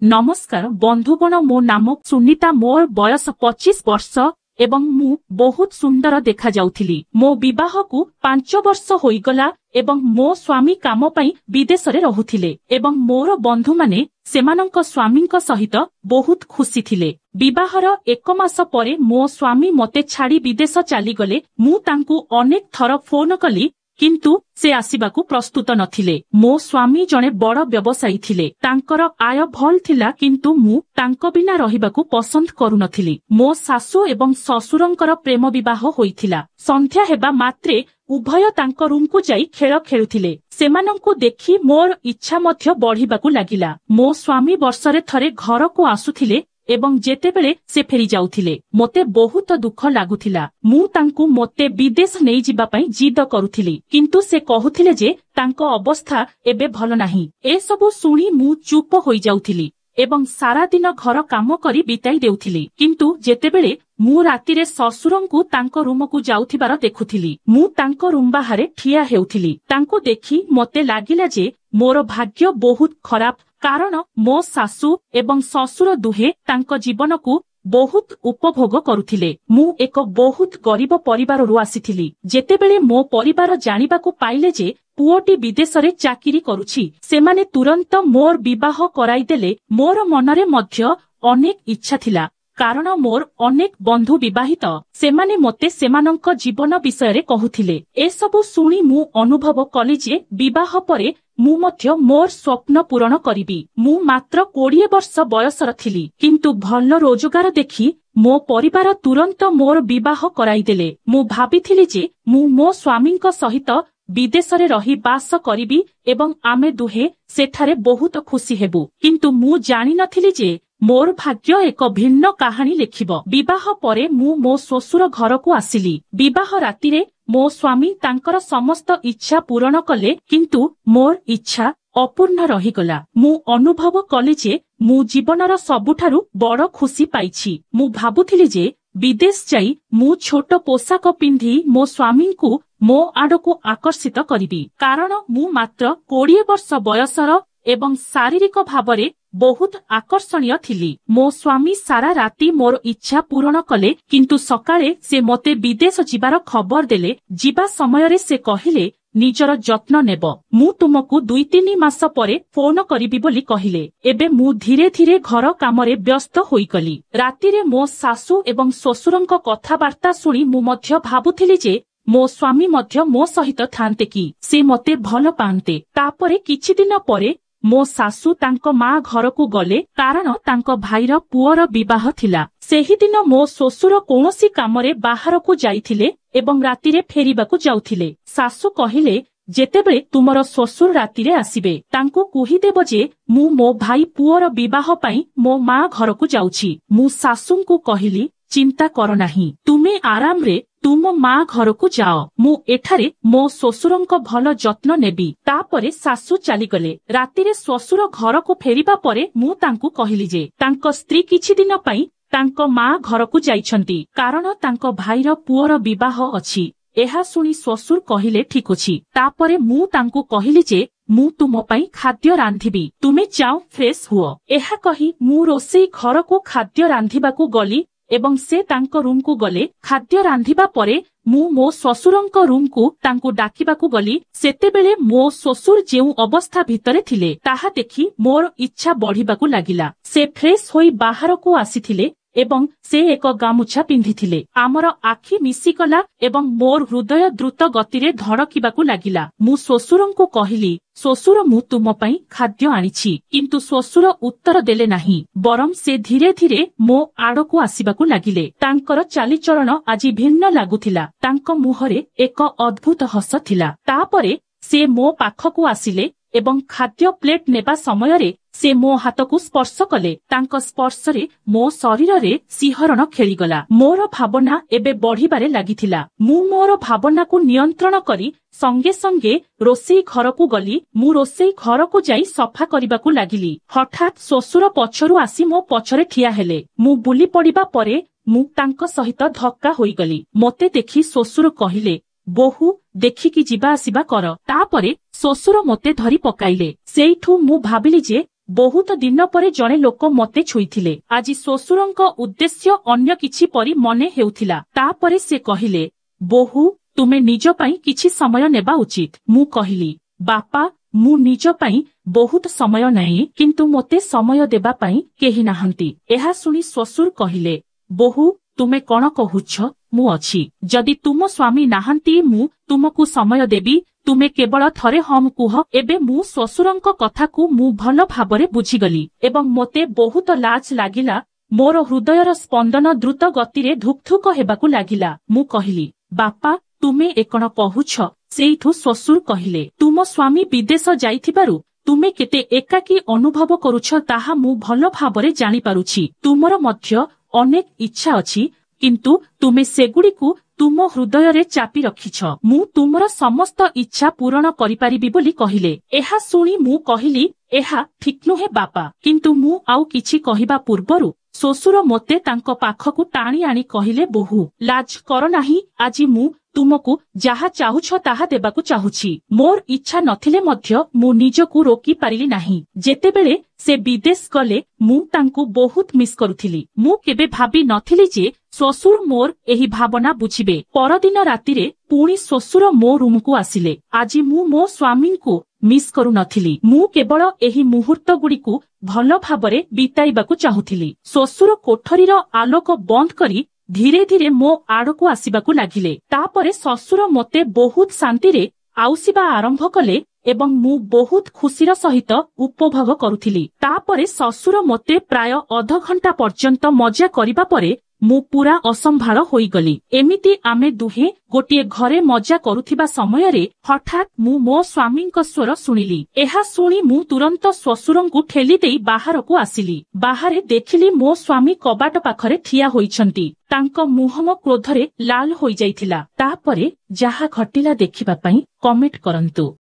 नमस्कार बंधुगण मो नाम सुनीता मोर बयस 25 वर्ष एवं मु बहुत सुंदर देखा जाउथिली। मो विवाह को 5 वर्ष होईगला एवं मो स्वामी काम पई विदेश रे रहुथिले एवं मोर बंधु माने सेमानंक स्वामींक सहित बहुत खुशी थिले। विवाहर 1 मास परे मो स्वामी मते छाड़ी विदेश चली गले। मु तांकु अनेक थर फोन कली किंतु से आसीबाकू प्रस्तुत नथिले। मो स्वामी जने बड़ व्यवसायी थिले। तांकर आय भल थिला किंतु मु तांको बिना रहिबाकू पसंद करू नथिली। मो सासु एवं ससुरंकर प्रेम विवाह होइथिला। संध्या हेबा मात्रे उभय तांको रूम को जाई खेल खेलुथिले। सेमानंकू देखि मोर इच्छा मध्य बढ़िबाकू लागिला। मो स्वामी वर्षरे थरे घर को आसुथिले एवं जेतेबेले से फेरी जाउथिले मोते बहुत दुख लागुथिला। मु तांकू मोते विदेश नहीं जिबा पई जिद करुथिली किंतु से कहुथिले जे तांको अवस्था एबे भल नाही। ए सबु सुनी मु चुप होई जाउथिली एवं सारा दिन घर काम करी बिताई देउथिली। किंतु जेतेबेले मु रातिरे ससुरंकू तांको रूम को जाउथिबार देखुथिली मु तांको रूम बाहरे ठिया हेउथिली। तांको देखि मोते लागिला जे मोर भाग्य बहुत खराब कारण मो सासु एवं ससुर दुहे तांको जीवन को बहुत उपभोग करुथिले। मु एक बहुत गरीब परिवार रु आसीथिली। जेतेबेले मो परिवार जानिबाकू पाइले जे पुओटी विदेश रे चाकिरी करुछि सेमाने तुरंत मोर विवाह कराई देले। मोर मनरे मध्य अनेक इच्छा थिला कारण मोर अनेक बंधु विवाहित सेमाने मोते सेमानंक जीवन विषय रे कहुथिले। ए सबु सुनी मु अनुभव कली जे विवाह परे मु मध्य मोर स्वप्न पूरण करिबी। मु मात्र 20 वर्ष बयसर थिली किंतु भल रोजगार देखि मो परिवार तुरंत मोर विवाह कराई देले। मु भाबिथिली जे मु मो स्वामींक सहित विदेश रे रही बास करिबी एवं आमे दुहे सेठारे बहुत खुशी हेबु। किंतु मु जानि नथिली जे मोर भाग्य एक भिन्न कहानी लेखिबो। विवाह परे मु मो ससुर घर को आसिली। विवाह रातिरे मो स्वामी तांकर समस्त इच्छा पूरण कले किंतु मोर इच्छा अपूर्ण रहीगला। मु अनुभव कली जे मु जीवनर सबुठारु बड़ खुशी पाइछि। मु भाबुथिली जे विदेश जाई मु छोट पोशाक पिंधि मो स्वामी को मो आडको आकर्षित करिबी कारण मु मात्र 20 वर्ष बयसर एवं शारीरिक भावरे बहुत आकर्षणीय थिली। मो स्वामी सारा राती मोर इच्छा पूर्ण कले किंतु सकाळे से मते विदेश जिबार खबर देले। जिबा समय रे से कहिले निजर जत्न नेब। मु तुमको 2-3 मास परे फोन करिबी बोली कहिले। एबे मु धीरे धीरे घर कामरे व्यस्त होई गली। रातिरे मो सासु एवं ससुरंक कथाबार्ता सुनी मु मध्य भाबुथिली जे मो स्वामी मध्य मो सहित थांते कि से मते भल पांते। तापरे किछि दिन परे मो सासु तांको माँ घर को गले कारण तांको भाईर पुअर विवाह थिला। सेही दिन मो ससुर कोनोसी कामरे बाहर को जाइथिले एवं रातिरे फेरिबाकू जाउथिले। सासु कहिले जेतेबेले तुमर ससुर रातिरे आसीबे तांको कहि देबो जे मु मो भाई पुअर विवाह पई मो माँ घर को जाउछि। मु सासुंकु कहिली चिंता कर नाही तुमे आराम रे तुम माँ घर को जाओ मु एठारे मो ससुरंक भल जत्न नेबी। तापरे सासु चली गले। रातिरे ससुर घर को फेरिबा परे मु तांकु कहिली जे तांको स्त्री किछि दिन पई तांको माँ घर को जाइछंती कारण तांको भाईर पुअर विवाह अछि। एहा सुनी ससुर कहिले ठीक अछि। तापरे मु तांकु कहिली जे मु तुम पई खाद्य रांधिबी तुमे जाओ फ्रेश हुओ। एहा कहि मु रोसेई घर को खाद्य रांधिबाकू गली एवं से तांको रूम को गले। खाद्य रांधिबा परे मु मो ससुरंक रूम को तांको डाकिबाकू गली। सेतेबेले मो ससुर जेउ अवस्था भितरे थिले ताहा देखि मोर इच्छा बढ़िबाकू लागिला। से फ्रेश होई बाहर को आसीथिले एवं से एक गामुछा पिंधिथिले। आमर आखि मिसिकला एवं मोर हृदय द्रुत गतिरे धड़किबाकू लागिला। मु ससुरंकु कहिली ससुर मु तुम पई खाद्य आनिछि किंतु ससुर उत्तर देले नाही बरम से धीरे धीरे मो आड़को आसीबाकू लागिले। तांकर चालीचरण आजि भिन्न लागुथिला। तांको मुहरे एक अद्भुत हस थिला। तापरे से मो पाखकू आसिले एवं खाद्य प्लेट नेबा समयरे से मो हाथकू स्पर्श कले। तांको स्पर्शरे मो शरीर रे सिहरण खेलीगला। मोर भावना एबे बढ़िबारे लागिथिला। मु मोर भावना को नियंत्रण करी संगे संगे रोसेई घर को गली। मु रोसेई घर को जाई सफा करिबाकू लागिली। हठात ससुर पछरु आसी मो पछरे ठिया हेले। मु बुली पड़िबा परे मु तांको सहित धक्का होई गली। मोते देखि ससुर कहिले बोहू देखिकी जिबा आसिबा कर। तापरे ससुर मते धरी पकाइले। सेइठू मु भाबिली जे ବହୁତ ଦିନ ପରେ ଜଣେ ଲୋକ ମତେ ଛୁଇଁଥିଲେ। ଆଜି ଶ୍ୱଶୁରଙ୍କ ଉଦ୍ଦେଶ୍ୟ ଅନ୍ୟ କିଛି ପରି ମନେ ହେଉଥିଲା। ତାପରେ ସେ କହିଲେ, ବୋହୂ, ତୁମେ ନିଜ ପାଇଁ କିଛି ସମୟ ନେବା ଉଚିତ। ମୁଁ କହିଲି, ବାପା, ମୁଁ ନିଜ ପାଇଁ ବହୁତ ସମୟ ନାହିଁ, କିନ୍ତୁ ମୋତେ ସମୟ ଦେବା ପାଇଁ କେହି ନାହାନ୍ତି। ଏହା ଶୁଣି ଶ୍ୱଶୁର କହିଲେ, ବୋହୂ, ତୁମେ କଣ କହୁଛ? ମୁଁ ଅଛି। ଯଦି ତୁମ ସ୍ୱାମୀ ନାହାନ୍ତି ମୁଁ ତୁମକୁ ସମୟ ଦେବି। ତୁମେ କେବଳ ଥରେ ହଁ କୁହ। ଏବେ ମୁଁ ଶ୍ୱଶୁରଙ୍କ କଥାକୁ ମୁଁ ଭଲ ଭାବରେ ବୁଝିଗଲି ଏବଂ ମୋତେ ବହୁତ ଲାଜ ଲାଗିଲା। ମୋର ହୃଦୟର ସ୍ପନ୍ଦନ ଦ୍ରୁତ ଗତିରେ ଧୁକ୍ ହେବାକୁ ଲାଗିଲା। ମୁଁ କହିଲି, ବାପା, ତୁମେ ଏ କଣ କହୁଛ? ସେଇଠୁ ଶ୍ୱଶୁର କହିଲେ, ତୁମ ସ୍ୱାମୀ ବିଦେଶ ଯାଇଥିବାରୁ ତୁମେ କେତେ ଏକାକୀ ଅନୁଭବ କରୁଛ ତାହା ମୁଁ ଭଲ ଭାବରେ ଜାଣିପାରୁଛି। ତୁମର ମଧ୍ୟ ଅନେକ ଇଚ୍ଛା ଅଛି, କିନ୍ତୁ ତୁମେ ସେଗୁଡ଼ିକୁ ତୁମ ହୃଦୟରେ ଚାପି ରଖିଛ। ମୁଁ ତୁମର ସମସ୍ତ ଇଚ୍ଛା ପୂରଣ କରିପାରିବି ବୋଲି କହିଲେ। ଏହା ଶୁଣି ମୁଁ କହିଲି, ଏହା ଠିକ୍ ନୁହେଁ ବାପା। କିନ୍ତୁ ମୁଁ ଆଉ କିଛି କହିବା ପୂର୍ବରୁ ଶ୍ୱଶୁର ମୋତେ ତାଙ୍କ ପାଖକୁ ଟାଣି ଆଣି କହିଲେ, ବୋହୂ, ଲାଜ କର ନାହିଁ। ଆଜି ମୁଁ ତୁମକୁ ଯାହା ଚାହୁଁଛ ତାହା ଦେବାକୁ ଚାହୁଁଛି। ମୋର ଇଚ୍ଛା ନଥିଲେ ମଧ୍ୟ ମୁଁ ନିଜକୁ ରୋକି ପାରିଲି ନାହିଁ। ଯେତେବେଳେ ସେ ବିଦେଶ ଗଲେ ମୁଁ ତାଙ୍କୁ ବହୁତ ମିସ୍ କରୁଥିଲି। ମୁଁ କେବେ ଭାବି ନଥିଲି ଯେ ଶ୍ୱଶୁର ମୋର ଏହି ଭାବନା ବୁଝିବେ। ପରଦିନ ରାତିରେ ପୁଣି ଶ୍ୱଶୁର ମୋ ରୁମକୁ ଆସିଲେ। ଆଜି ମୁଁ ମୋ ସ୍ୱାମୀଙ୍କୁ ମିସ୍ କରୁନଥିଲି। ମୁଁ କେବଳ ଏହି ମୁହୂର୍ତ୍ତଗୁଡ଼ିକୁ ଭଲ ଭାବରେ ବିତାଇବାକୁ ଚାହୁଁଥିଲି। ଶ୍ୱଶୁର କୋଠରୀର ଆଲୋକ ବନ୍ଦ କରି ଧୀରେ ଧୀରେ ମୋ ଆଡ଼କୁ ଆସିବାକୁ ଲାଗିଲେ। ତାପରେ ଶ୍ୱଶୁର ମୋତେ ବହୁତ ଶାନ୍ତିରେ ଆଉସିବା ଆରମ୍ଭ କଲେ ଏବଂ ମୁଁ ବହୁତ ଖୁସିର ସହିତ ଉପଭୋଗ କରୁଥିଲି। ତାପରେ ଶ୍ୱଶୁର ମୋତେ ପ୍ରାୟ ଅଧଘଣ୍ଟା ପର୍ଯ୍ୟନ୍ତ ମଜା କରିବା ପରେ ମୁଁ ପୁରା ଅସମ୍ଭାଳ ହୋଇଗଲି। ଏମିତି ଆମେ ଦୁହେଁ ଗୋଟିଏ ଘରେ ମଜା କରୁଥିବା ସମୟରେ ହଠାତ୍ ମୁଁ ମୋ ସ୍ୱାମୀଙ୍କ ସ୍ୱର ଶୁଣିଲି। ଏହା ଶୁଣି ମୁଁ ତୁରନ୍ତ ଶ୍ୱଶୁରଙ୍କୁ ଠେଲିଦେଇ ବାହାରକୁ ଆସିଲି। ବାହାରେ ଦେଖିଲି ମୋ ସ୍ୱାମୀ କବାଟ ପାଖରେ ଠିଆ ହୋଇଛନ୍ତି। ତାଙ୍କ ମୁହଁ କ୍ରୋଧରେ ଲାଲ ହୋଇଯାଇଥିଲା। ତାପରେ ଯାହା ଘଟିଲା ଦେଖିବା ପାଇଁ କମେଣ୍ଟ କରନ୍ତୁ।